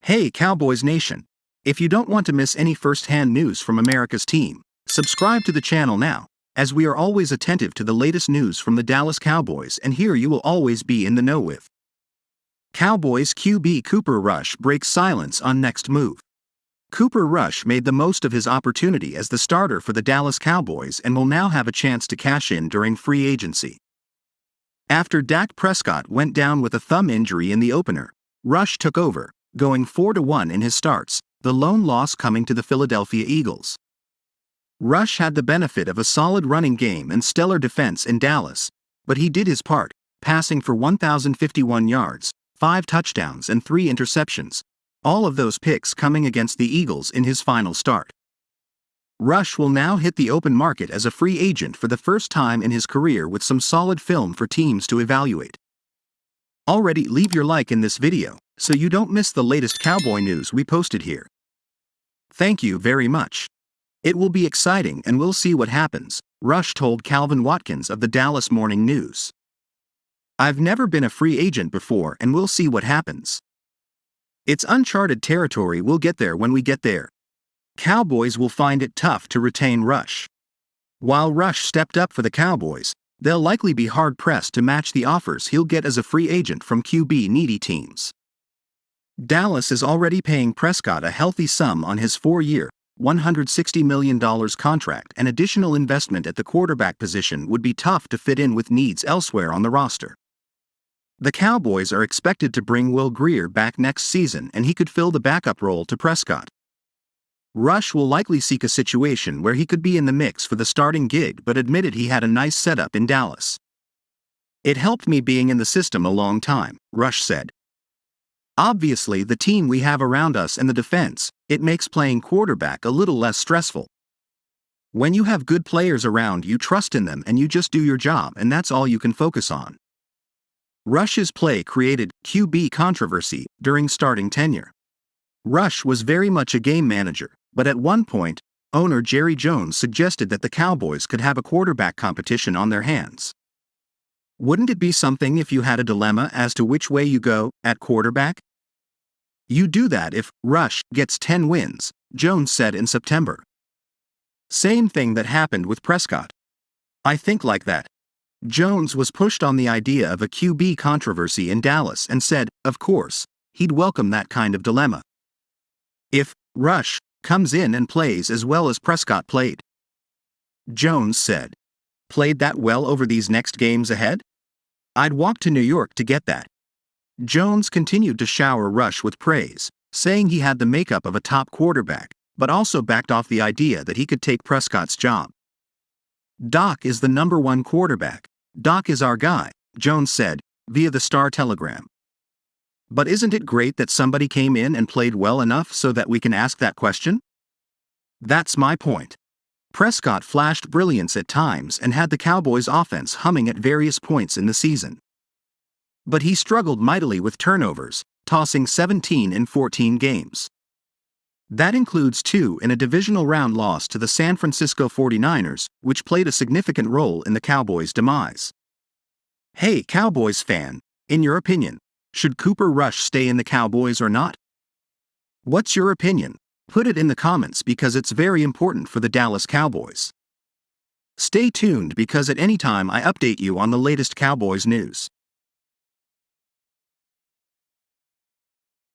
Hey Cowboys Nation! If you don't want to miss any first-hand news from America's team, subscribe to the channel now, as we are always attentive to the latest news from the Dallas Cowboys, and here you will always be in the know with. Cowboys QB Cooper Rush breaks silence on next move. Cooper Rush made the most of his opportunity as the starter for the Dallas Cowboys and will now have a chance to cash in during free agency. After Dak Prescott went down with a thumb injury in the opener, Rush took over, going 4-1 in his starts, the lone loss coming to the Philadelphia Eagles. Rush had the benefit of a solid running game and stellar defense in Dallas, but he did his part, passing for 1,051 yards, 5 touchdowns and 3 interceptions, all of those picks coming against the Eagles in his final start. Rush will now hit the open market as a free agent for the first time in his career with some solid film for teams to evaluate. Already leave your like in this video, so you don't miss the latest Cowboy news we posted here. Thank you very much. It will be exciting and we'll see what happens, Rush told Calvin Watkins of the Dallas Morning News. I've never been a free agent before and we'll see what happens. It's uncharted territory, we'll get there when we get there. Cowboys will find it tough to retain Rush. While Rush stepped up for the Cowboys, they'll likely be hard-pressed to match the offers he'll get as a free agent from QB-needy teams. Dallas is already paying Prescott a healthy sum on his 4-year, $160 million contract, and additional investment at the quarterback position would be tough to fit in with needs elsewhere on the roster. The Cowboys are expected to bring Will Grier back next season, and he could fill the backup role to Prescott. Rush will likely seek a situation where he could be in the mix for the starting gig, but admitted he had a nice setup in Dallas. It helped me being in the system a long time, Rush said. Obviously, the team we have around us and the defense, it makes playing quarterback a little less stressful. When you have good players around, you trust in them and you just do your job, and that's all you can focus on. Rush's play created QB controversy during starting tenure. Rush was very much a game manager, but at one point, owner Jerry Jones suggested that the Cowboys could have a quarterback competition on their hands. Wouldn't it be something if you had a dilemma as to which way you go at quarterback? You do that if Rush gets 10 wins, Jones said in September. Same thing that happened with Prescott. I think like that. Jones was pushed on the idea of a QB controversy in Dallas and said, of course, he'd welcome that kind of dilemma. If Rush comes in and plays as well as Prescott played, Jones said, played that well over these next games ahead? I'd walk to New York to get that. Jones continued to shower Rush with praise, saying he had the makeup of a top quarterback, but also backed off the idea that he could take Prescott's job. Doc is the number one quarterback. Doc is our guy, Jones said, via the Star Telegram. But isn't it great that somebody came in and played well enough so that we can ask that question? That's my point. Prescott flashed brilliance at times and had the Cowboys' offense humming at various points in the season. But he struggled mightily with turnovers, tossing 17 in 14 games. That includes 2 in a divisional round loss to the San Francisco 49ers, which played a significant role in the Cowboys' demise. Hey Cowboys fan, in your opinion, should Cooper Rush stay in the Cowboys or not? What's your opinion? Put it in the comments because it's very important for the Dallas Cowboys. Stay tuned because at any time I update you on the latest Cowboys news.